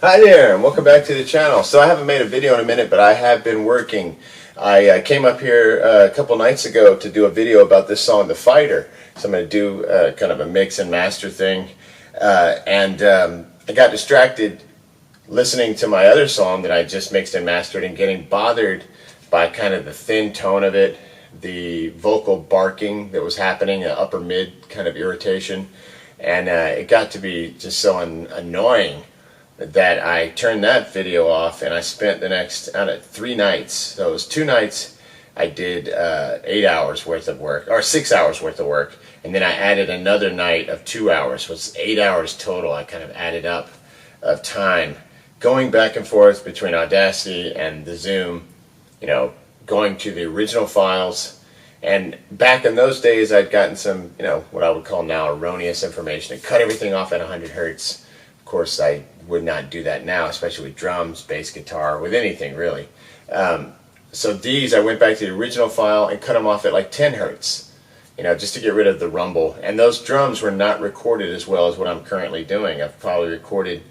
Hi there, and welcome back to the channel. So I haven't made a video in a minute, but I have been working. I came up here a couple nights ago to do a video about this song, The Fighter. So I'm going to do kind of a mix and master thing. I got distracted listening to my other song that I just mixed and mastered and getting bothered by kind of the thin tone of it, the vocal barking that was happening, upper mid kind of irritation. And it got to be just so annoying that I turned that video off, and I spent the next 3 nights. So it was 2 nights I did 8 hours worth of work, or 6 hours worth of work, and then I added another night of 2 hours. So it's 8 hours total. I kind of added up of time going back and forth between Audacity and the Zoom, going to the original files. And back in those days, I'd gotten some, what I would call now erroneous information, and cut everything off at 100 hertz. Of course, I would not do that now, especially with drums, bass guitar, with anything really. So these, I went back to the original file and cut them off at like 10 hertz, just to get rid of the rumble. And those drums were not recorded as well as what I'm currently doing. I've probably recorded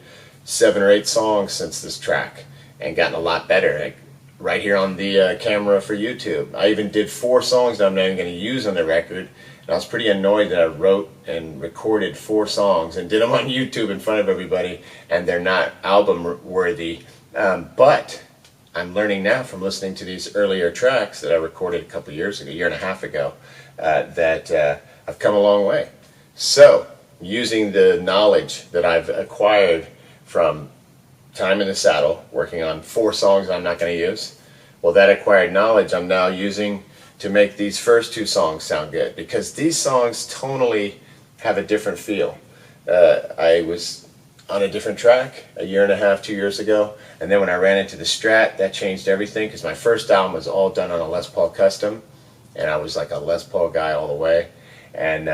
7 or 8 songs since this track and gotten a lot better. Like right here on the camera for YouTube. I even did 4 songs that I'm not even going to use on the record. And I was pretty annoyed that I wrote and recorded 4 songs and did them on YouTube in front of everybody, and they're not album worthy. But I'm learning now from listening to these earlier tracks that I recorded a couple years ago, a year and a half ago, that I've come a long way. So, using the knowledge that I've acquired from time in the saddle, working on 4 songs I'm not going to use, well, that acquired knowledge I'm now using to make these first 2 songs sound good, because these songs tonally have a different feel. I was on a different track a year and a half, 2 years ago, and then when I ran into the Strat, that changed everything, because my first album was all done on a Les Paul Custom, and I was like a Les Paul guy all the way. And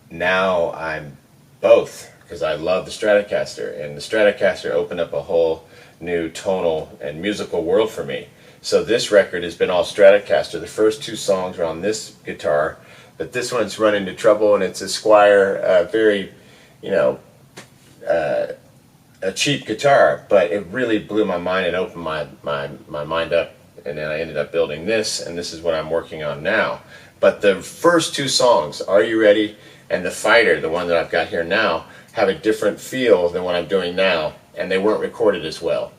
now I'm both, because I love the Stratocaster, and the Stratocaster opened up a whole new tonal and musical world for me. So this record has been all Stratocaster. The first 2 songs are on this guitar, but this one's run into trouble, and it's a Squier, very, a cheap guitar, but it really blew my mind and opened my mind up, and then I ended up building this, and this is what I'm working on now. But the first 2 songs, Are You Ready and The Fighter, the one that I've got here now, have a different feel than what I'm doing now, and they weren't recorded as well.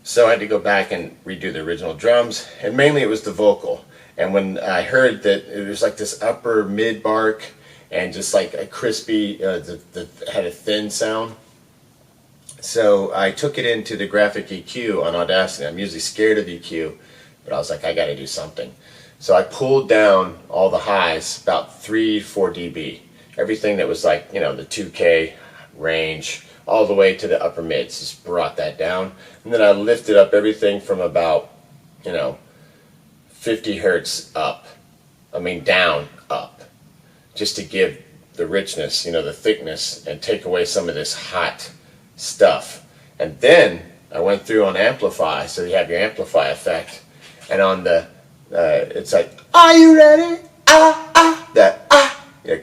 So I had to go back and redo the original drums, and mainly it was the vocal. And when I heard that it was like this upper mid bark and just like a crispy, had a thin sound. So I took it into the graphic EQ on Audacity. I'm usually scared of EQ, but I was like, I got to do something. So I pulled down all the highs, about 3-4 dB. Everything that was like, the 2K range, all the way to the upper mids, just brought that down. And then I lifted up everything from about, 50 hertz up, down, up, just to give the richness, the thickness, and take away some of this hot stuff. And then I went through on Amplify, so you have your Amplify effect, and on the, it's like, are you ready?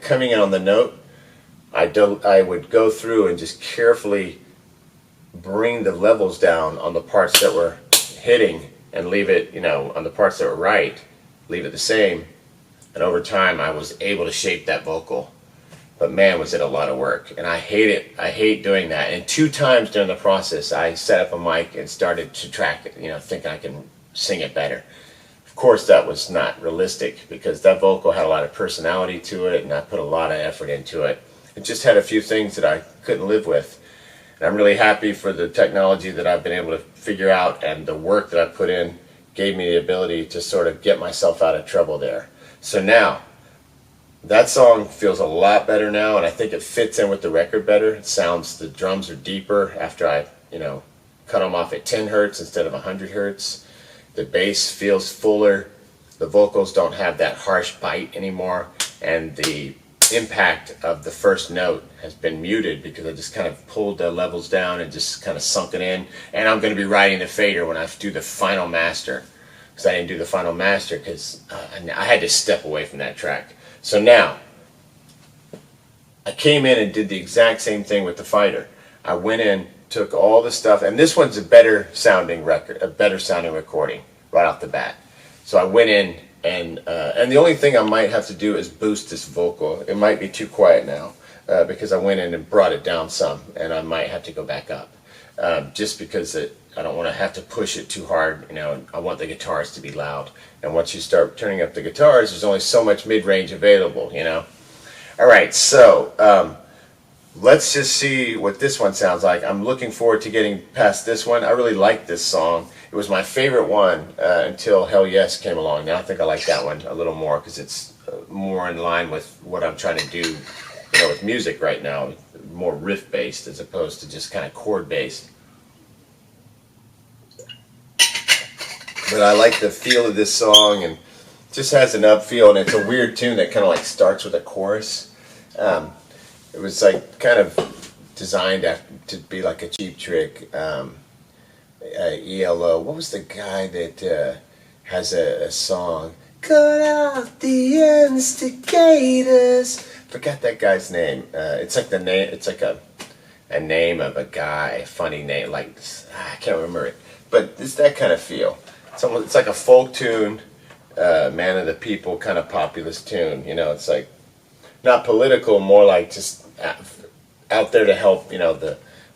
Coming in on the note, I would go through and just carefully bring the levels down on the parts that were hitting and leave it, on the parts that were right, leave it the same. And over time, I was able to shape that vocal. But man, was it a lot of work. And I hate it. I hate doing that. And 2 times during the process, I set up a mic and started to track it, thinking I can sing it better. Of course, that was not realistic, because that vocal had a lot of personality to it, and I put a lot of effort into it. It just had a few things that I couldn't live with. And I'm really happy for the technology that I've been able to figure out, and the work that I put in gave me the ability to sort of get myself out of trouble there. So now, that song feels a lot better now, and I think it fits in with the record better. It sounds, the drums are deeper after I, cut them off at 10 hertz instead of 100 hertz. The bass feels fuller. The vocals don't have that harsh bite anymore, and the impact of the first note has been muted, because I just kind of pulled the levels down and just kind of sunk it in. And I'm going to be writing the fader when I do the final master, because I didn't do the final master because I had to step away from that track. So now I came in and did the exact same thing with the Fighter. I went in took all the stuff, and this one's a better sounding record, a better sounding recording right off the bat. So I went in and the only thing I might have to do is boost this vocal. It might be too quiet now because I went in and brought it down some, and I might have to go back up just because I don't want to have to push it too hard. You know, I want the guitars to be loud, and once you start turning up the guitars, there's only so much mid-range available. You know. All right, so. Let's just see what this one sounds like. I'm looking forward to getting past this one. I really like this song. It was my favorite one until Hell Yes came along. Now I think I like that one a little more because it's more in line with what I'm trying to do, you know, with music right now. More riff based as opposed to just kind of chord based. But I like the feel of this song, and it just has an up feel, and it's a weird tune that kind of like starts with a chorus. It was like kind of designed to be like a Cheap Trick. ELO. What was the guy that has a song? Cut out the instigators. Forgot that guy's name. It's like the name. It's like a name of a guy. A funny name. Like I can't remember it. But it's that kind of feel. It's like a folk tune, man of the people kind of populist tune. You know, it's like not political, more like just out there to help, you know,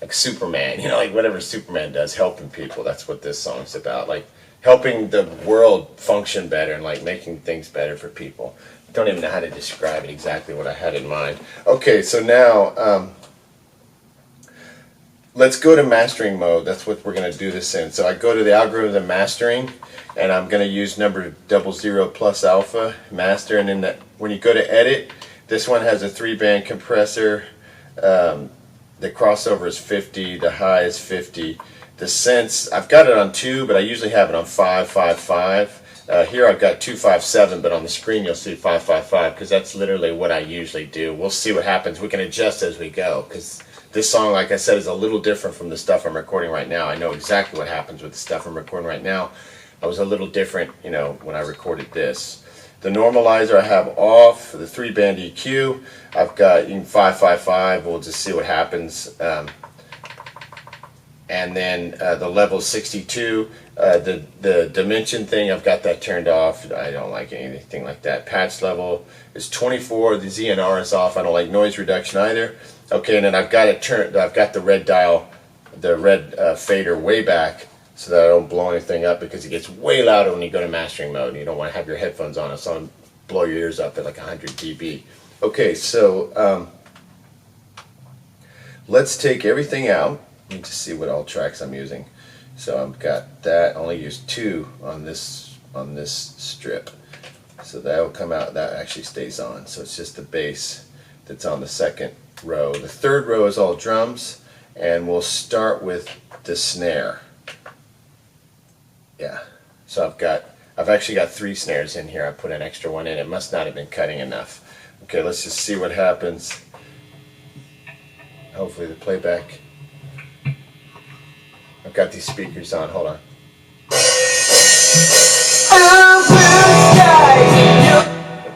like Superman, you know, like whatever Superman does, helping people. That's what this song's about, like helping the world function better and like making things better for people. I don't even know how to describe it exactly what I had in mind. Okay, so now let's go to mastering mode. That's what we're going to do this in. So I go to the algorithm mastering, and I'm going to use number 00 plus alpha master, and then when you go to edit, this one has a 3-band compressor. The crossover is 50. The high is 50. The sense, I've got it on 2, but I usually have it on 555. Here I've got 257, but on the screen you'll see 555 because that's literally what I usually do. We'll see what happens. We can adjust as we go because this song, like I said, is a little different from the stuff I'm recording right now. I know exactly what happens with the stuff I'm recording right now. I was a little different, you know, when I recorded this. The normalizer I have off, the 3-band EQ, I've got 555, we'll just see what happens. And then the level 62, the dimension thing, I've got that turned off. I don't like anything like that. Patch level is 24, the ZNR is off. I don't like noise reduction either. Okay, and then I've got the red dial, the red fader way back, so that I don't blow anything up because it gets way louder when you go to mastering mode. You don't want to have your headphones on, so it'll blow your ears up at like 100 dB. Okay, so let's take everything out. Let me just see what all tracks I'm using. So I've got that. I only used 2 on this strip, so that will come out. That actually stays on. So it's just the bass that's on the second row. The third row is all drums, and we'll start with the snare. Yeah, so I've actually got 3 snares in here. I put an extra one in. It must not have been cutting enough. Okay, let's just see what happens. Hopefully the playback. I've got these speakers on. Hold on.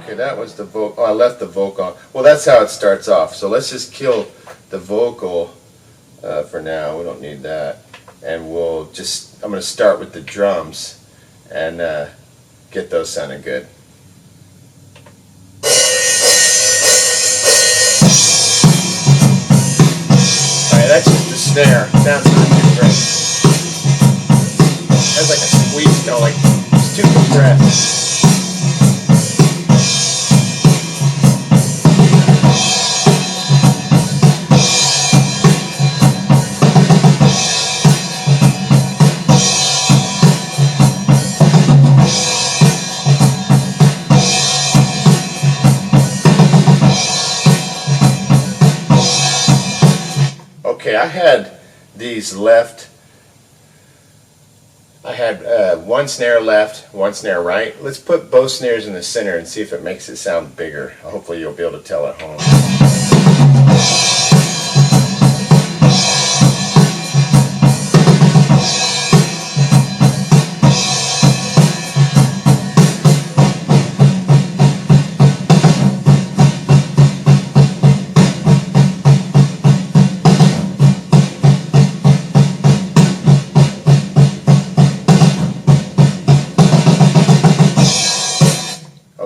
Okay, that was the vocal. Oh, I left the vocal on. Well, that's how it starts off. So let's just kill the vocal for now. We don't need that. And we'll just, I'm going to start with the drums and get those sounding good. Alright, that's just the snare. Sounds not too great. That's like a squeeze, you know, like it's too compressed. Okay, I had these left. I had 1 snare left, 1 snare right. Let's put both snares in the center and see if it makes it sound bigger. Hopefully you'll be able to tell at home.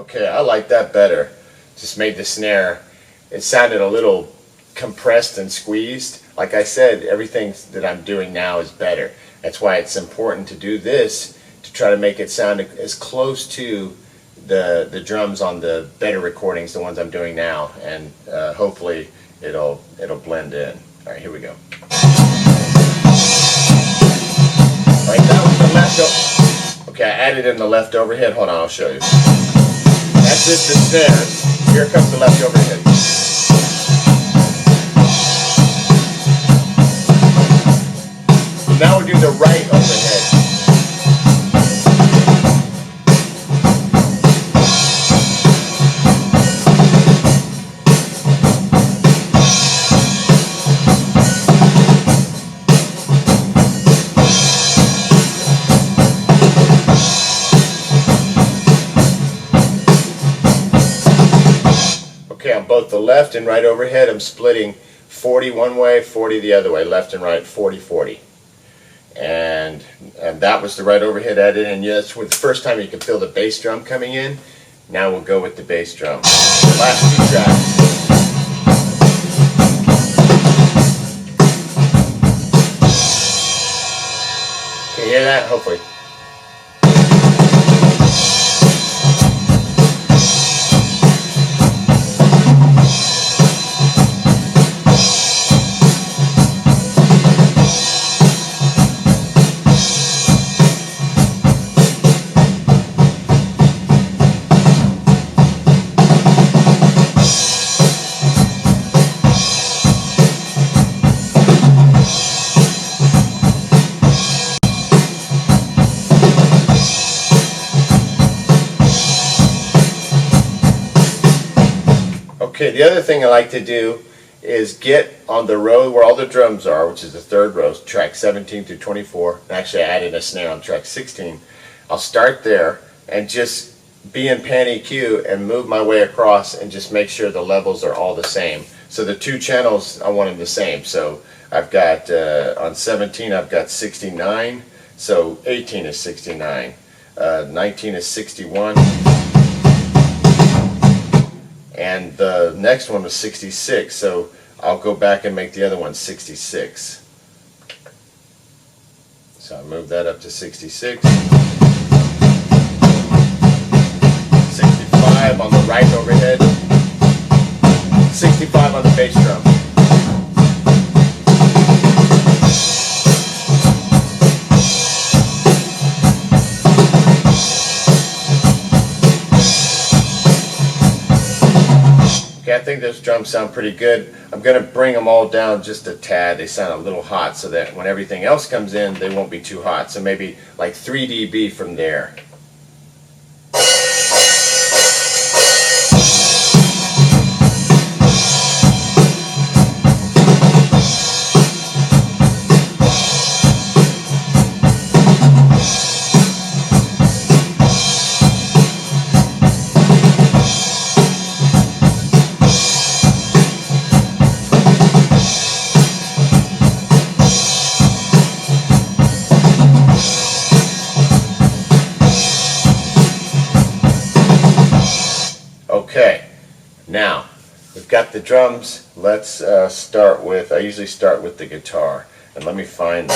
Okay, I like that better. Just made the snare, it sounded a little compressed and squeezed. Like I said, everything that I'm doing now is better. That's why it's important to do this, to try to make it sound as close to the drums on the better recordings, the ones I'm doing now, and hopefully it'll blend in. All right, here we go. All right, that was the left. Okay, I added in the left overhead. Hold on, I'll show you. That's just the snare. Here comes the left overhead. Now we'll do the right overhead. Okay, on both the left and right overhead, I'm splitting 40 one way, 40 the other way, left and right, 40-40. And that was the right overhead added in. Yes, for the first time you can feel the bass drum coming in. Now we'll go with the bass drum. The last two tracks. Can you hear that? Hopefully. Okay, the other thing I like to do is get on the row where all the drums are, which is the third row, track 17 through 24. Actually, I added a snare on track 16. I'll start there and just be in pan EQ and move my way across and just make sure the levels are all the same. So the two channels, I want them the same. So I've got, on 17, I've got 69. So 18 is 69. 19 is 61. And the next one was 66, so I'll go back and make the other one 66. So I move that up to 66. 65 on the right overhead. 65 on the bass drum. Okay, I think those drums sound pretty good. I'm going to bring them all down just a tad. They sound a little hot so that when everything else comes in, they won't be too hot. So maybe like 3 dB from there. Okay, now we've got the drums. Let's start with, I usually start with the guitar. And let me find the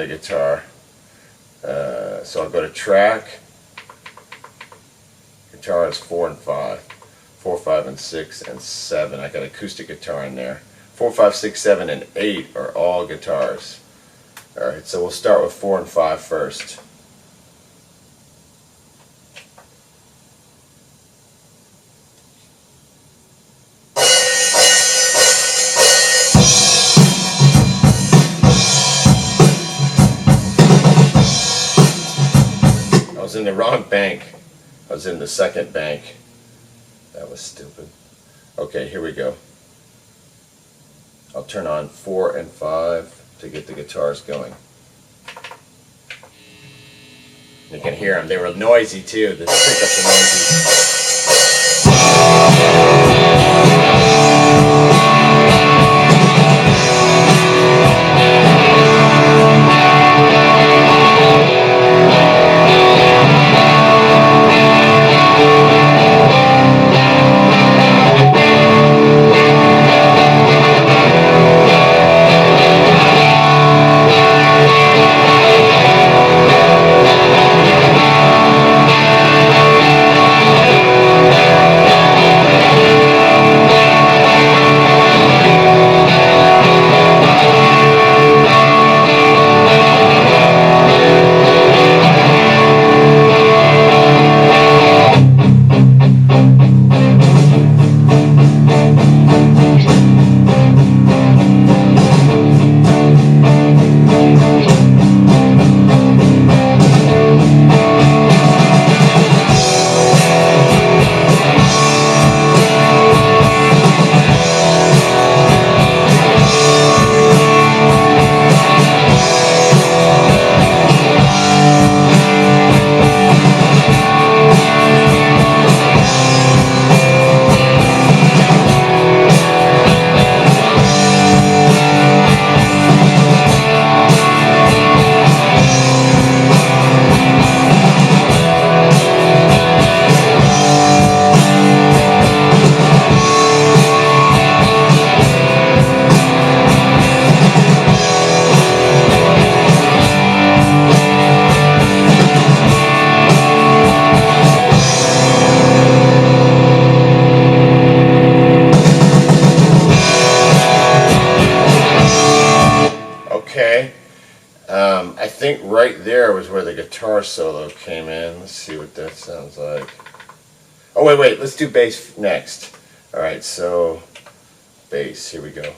guitar. So I'll go to track. Guitar is 4 and 5. 4, 5, and 6, and 7. I got acoustic guitar in there. 4, 5, 6, 7, and 8 are all guitars. Alright, so we'll start with 4 and 5 first. I was in the wrong bank. I was in the second bank. That was stupid. Okay, here we go. I'll turn on 4 and 5 to get the guitars going. You can hear them. They were noisy too. The pickups are noisy. right there was where the guitar solo came in. Let's see what that sounds like. Oh, wait, let's do bass next. Alright, so bass, here we go.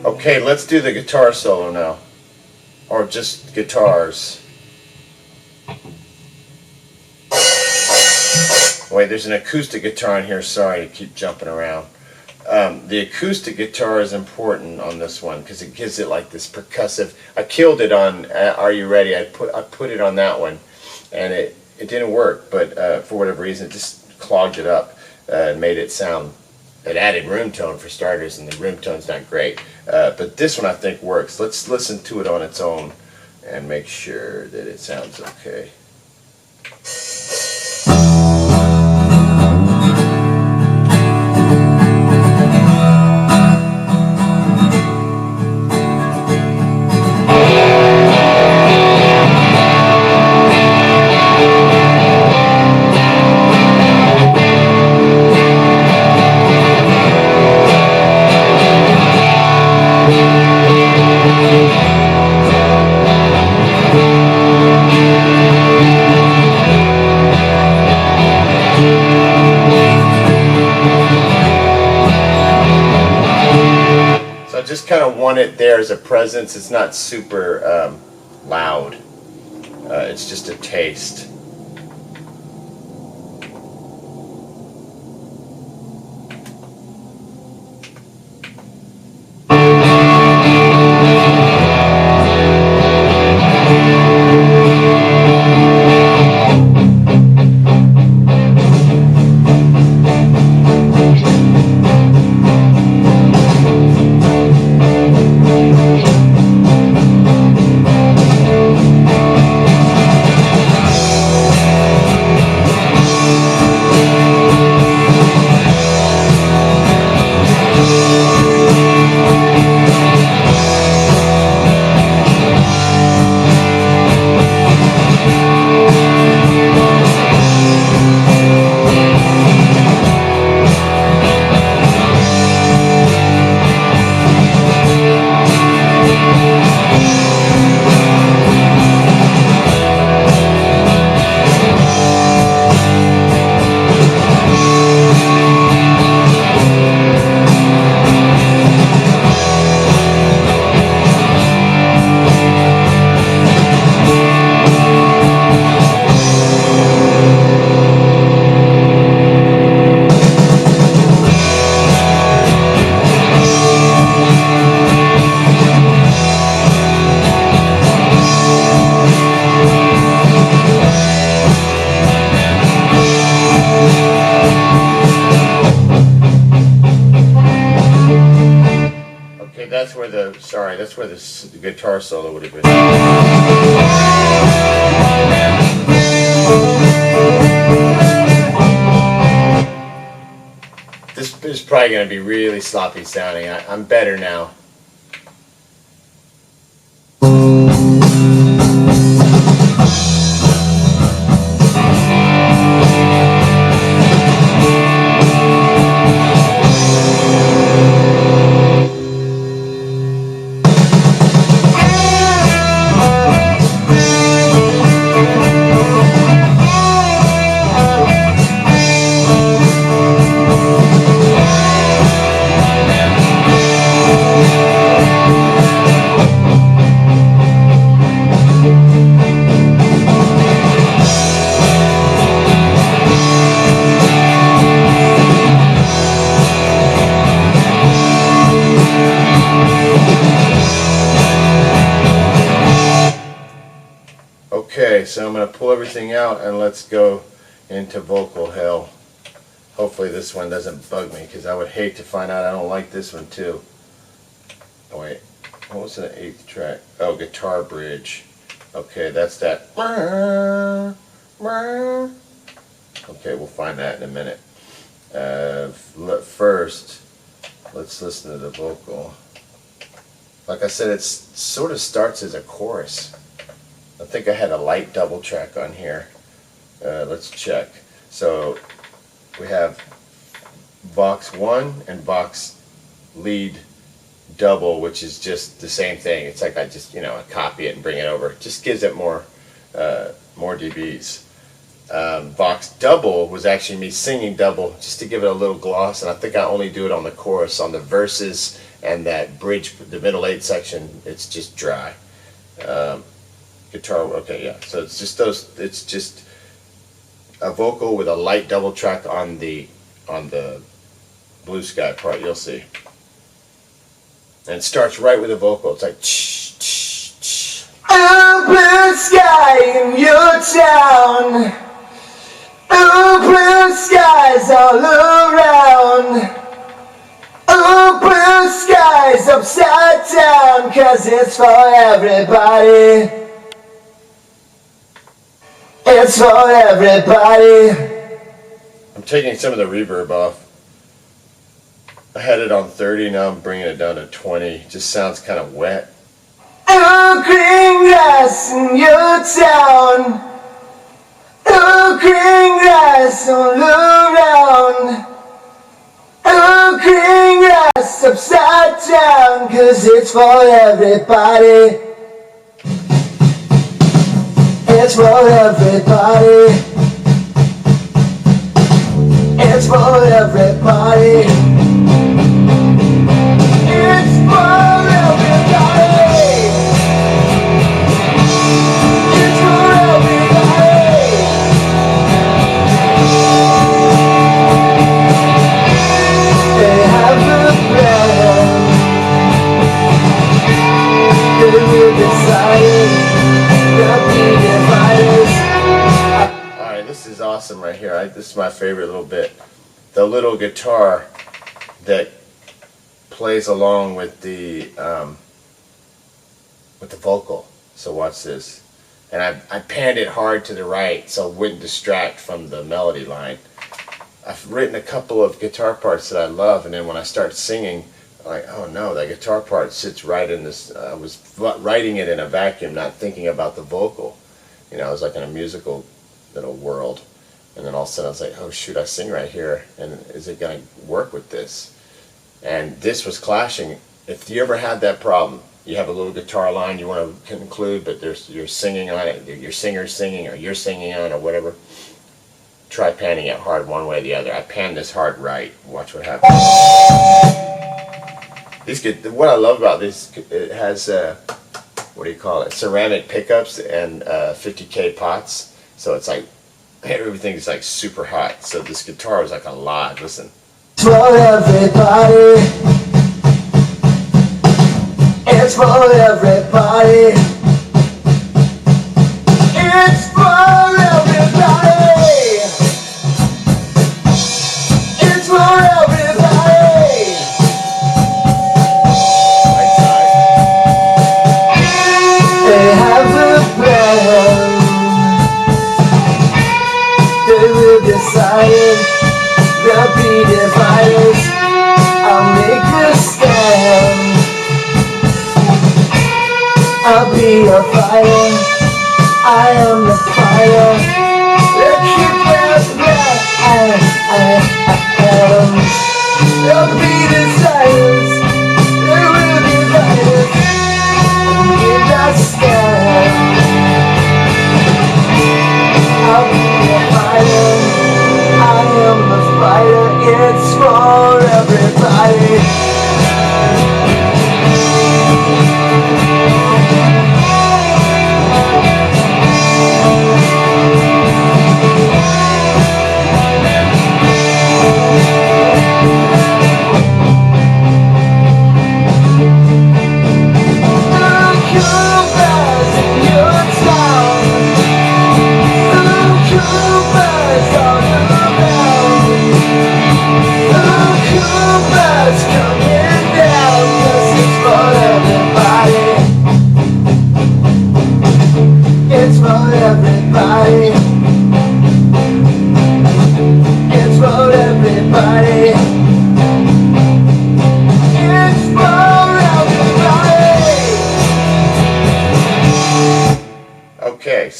Okay, let's do the guitar solo now. Or just guitars. Wait, there's an acoustic guitar in here. Sorry to keep jumping around. The acoustic guitar is important on this one because it gives it like this percussive. I killed it on Are You Ready? I put it on that one, and it didn't work. But for whatever reason, it just clogged it up and made it sound. It added room tone for starters, and the room tone's not great. But this one I think works. Let's listen to it on its own and make sure that it sounds okay. Just kind of want it there as a presence. It's not super loud. It's just a taste. That's where the guitar solo would have been. This is probably going to be really sloppy sounding. I'm better now. so I'm going to pull everything out and let's go into vocal hell. Hopefully this one doesn't bug me, because I would hate to find out I don't like this one too. Oh wait, what was the 8th track? Oh, guitar bridge. Okay, that's that. Okay, we'll find that in a minute. First, let's listen to the vocal. Like I said, it sort of starts as a chorus. I think I had a light double track on here. Let's check. So we have box 1 and box lead double, which is just the same thing. It's like I just, I copy it and bring it over. It just gives it more dBs. Box double was actually me singing double just to give it a little gloss, and I think I only do it on the chorus. On the verses and that bridge, the middle 8 section, it's just dry. Guitar, okay, yeah. So it's just those. It's just a vocal with a light double track on the Blue Sky part. You'll see. And it starts right with a vocal. It's like ch ch ch. Oh, blue sky in your town. Oh, blue skies all around. Oh, blue skies upside down, 'cause it's for everybody. It's for everybody. I'm taking some of the reverb off. I had it on 30, now I'm bringing it down to 20. It just sounds kind of wet. Oh, green grass in your town. Oh, green grass all around. Oh, green grass upside down, 'cause it's for everybody. It's for everybody. It's for everybody. It's for everybody. It's for everybody. They have a plan. They will decide. Alright, this is awesome right here. This is my favorite little bit. The little guitar that plays along with the vocal. So watch this. And I panned it hard to the right so it wouldn't distract from the melody line. I've written a couple of guitar parts that I love, and then when I start singing, I'm like, oh no, that guitar part sits right in this. I was writing it in a vacuum, not thinking about the vocal. I was like in a musical little world, and then all of a sudden I was like, oh shoot, I sing right here, and is it going to work with this? And this was clashing. If you ever had that problem, you have a little guitar line you want to conclude, but you're singing on it, your singer's singing, or you're singing on it, or whatever. Try panning it hard one way or the other. I panned this hard right. Watch what happens. What I love about this, it has what do you call it? Ceramic pickups and 50K pots. So it's like everything's like super hot. So this guitar is like alive. Listen. It's for everybody. It's for everybody. It's for everybody. It's for everybody. Right side. They have a plan. They will decide. They'll be divided. I'll make a stand. I'll be a fire. I am the fire. They'll keep us back. There'll be desires. They will divide us. And give us stand. I'll be a fire. I am the fire. It's for everybody.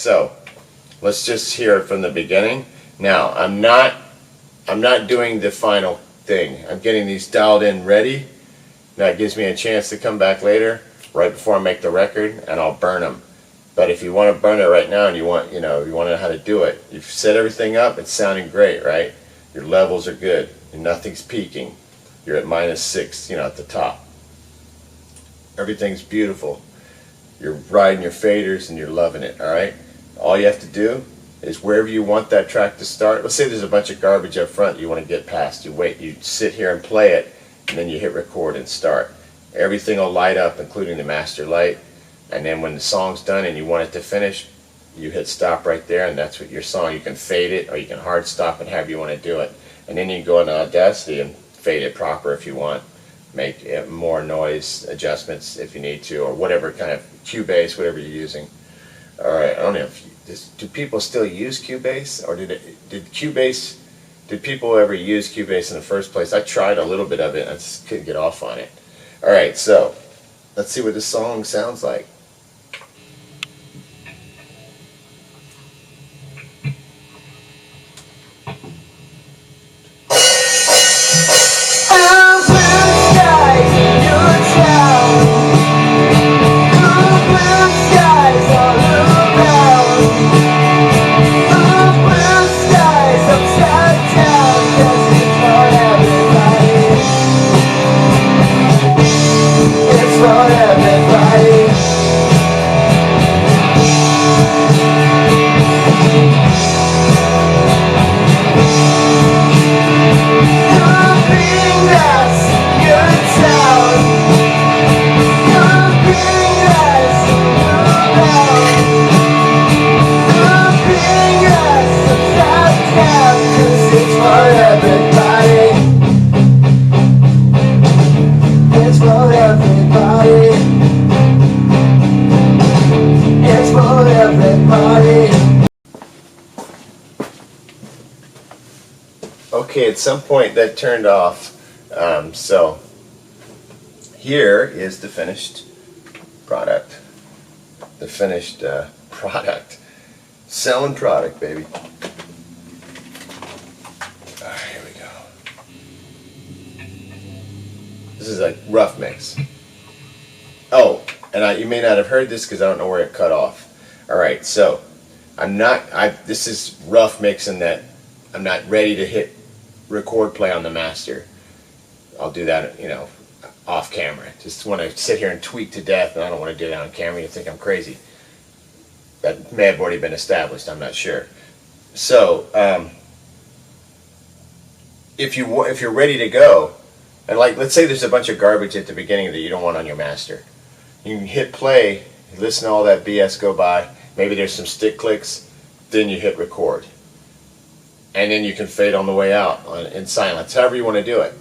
so let's just hear it from the beginning. Now, I'm not doing the final thing. I'm getting these dialed in ready. That gives me a chance to come back later, right before I make the record, and I'll burn them. But if you want to burn it right now and you want to know how to do it, you've set everything up, it's sounding great, right? Your levels are good, and nothing's peaking. You're at -6, at the top. Everything's beautiful. You're riding your faders and you're loving it, all right? All you have to do is wherever you want that track to start. Let's say there's a bunch of garbage up front you want to get past. You wait, you sit here and play it, and then you hit record and start. Everything will light up, including the master light. And then when the song's done and you want it to finish, you hit stop right there, and that's what your song. You can fade it or you can hard stop it however you want to do it. And then you can go into Audacity and fade it proper if you want. Make more noise adjustments if you need to, or whatever kind of Cubase, whatever you're using. All right, I don't know if do people still use Cubase, or did people ever use Cubase in the first place? I tried a little bit of it and I just couldn't get off on it. All right, so let's see what this song sounds like. Okay, at some point that turned off, so here is the finished product. The finished product. Selling product, baby. Alright, here we go. This is a rough mix. Oh, and you may not have heard this because I don't know where it cut off. Alright, so this is rough mix in that I'm not ready to hit record play on the master. I'll do that, off camera. Just want to sit here and tweak to death, and I don't want to do that on camera. You think I'm crazy. That may have already been established. I'm not sure. So, if you're ready to go, and let's say there's a bunch of garbage at the beginning that you don't want on your master, you can hit play, listen to all that BS go by. Maybe there's some stick clicks. Then you hit record. And then you can fade on the way out in silence, however you want to do it.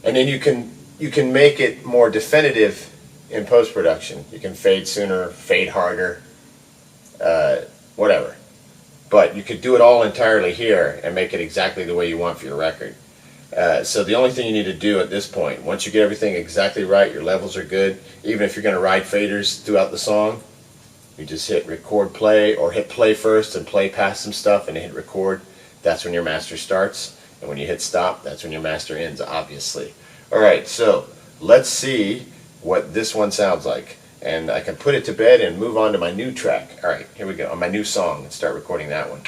And then you can make it more definitive in post-production. You can fade sooner, fade harder, whatever. But you could do it all entirely here and make it exactly the way you want for your record. So the only thing you need to do at this point, once you get everything exactly right, your levels are good, even if you're going to ride faders throughout the song, you just hit record play, or hit play first and play past some stuff and hit record. That's when your master starts, and when you hit stop, that's when your master ends, obviously. Alright, so let's see what this one sounds like. And I can put it to bed and move on to my new track. Alright, here we go, on my new song, and start recording that one.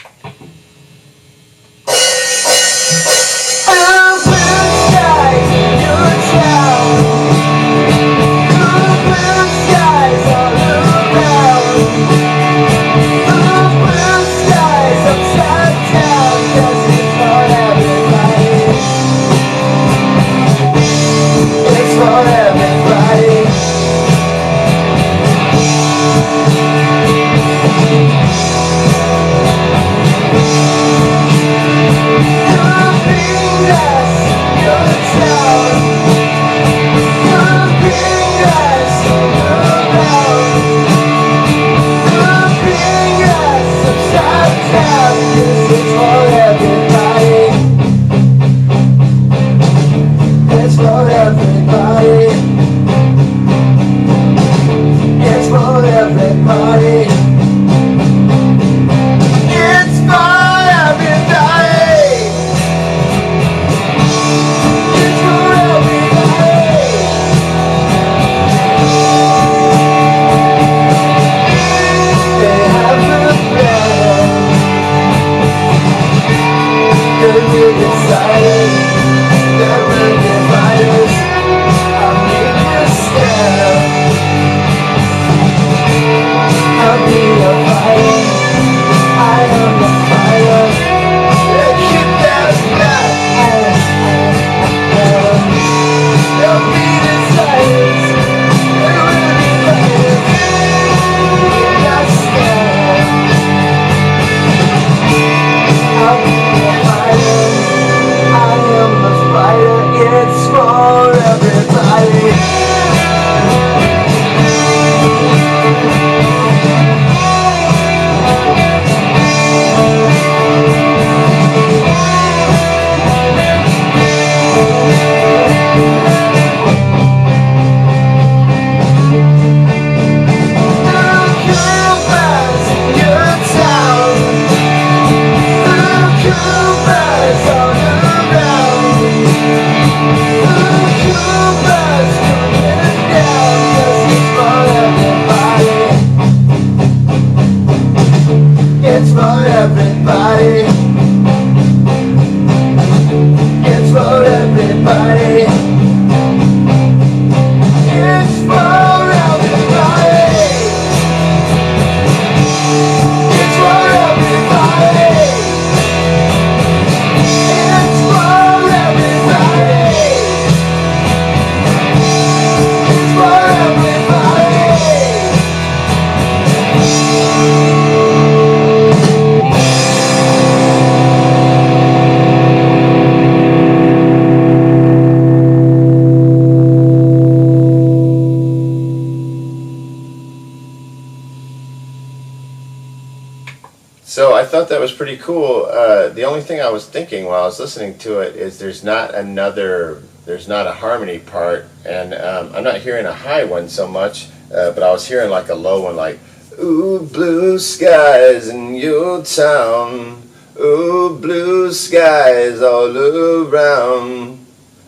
So I thought that was pretty cool. The only thing I was thinking while I was listening to it is there's not a harmony part, and I'm not hearing a high one so much, but I was hearing like a low one, like, ooh, blue skies in your town, ooh, blue skies all around,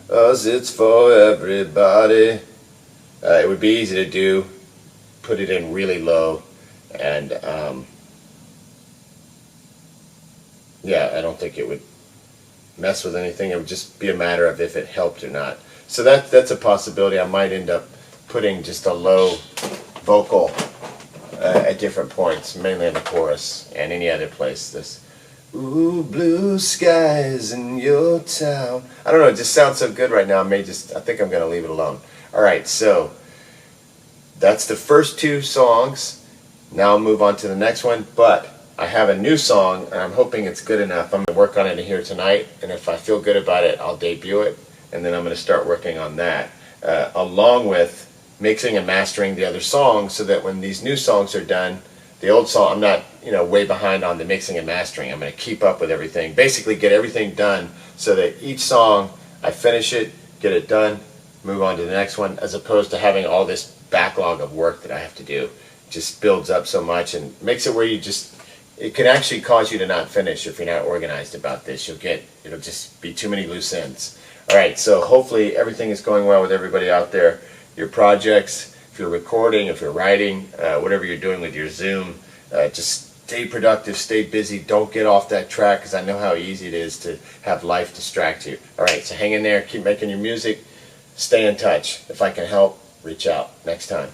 us it's for everybody. It would be easy to do, put it in really low, and yeah, I don't think it would mess with anything. It would just be a matter of if it helped or not. So that's a possibility. I might end up putting just a low vocal at different points, mainly in the chorus and any other place. This, ooh, blue skies in your town. I don't know, it just sounds so good right now. I think I'm going to leave it alone. All right, so that's the first two songs. Now I'll move on to the next one, but I have a new song, and I'm hoping it's good enough. I'm going to work on it here tonight, and if I feel good about it, I'll debut it, and then I'm going to start working on that, along with mixing and mastering the other songs, so that when these new songs are done, the old song, I'm not, way behind on the mixing and mastering. I'm going to keep up with everything, basically get everything done, so that each song, I finish it, get it done, move on to the next one, as opposed to having all this backlog of work that I have to do. It just builds up so much and makes it where it can actually cause you to not finish if you're not organized about this. It'll just be too many loose ends. All right, so hopefully everything is going well with everybody out there. Your projects, if you're recording, if you're writing, whatever you're doing with your Zoom, just stay productive, stay busy. Don't get off that track, because I know how easy it is to have life distract you. All right, so hang in there, keep making your music, stay in touch. If I can help, reach out. Next time.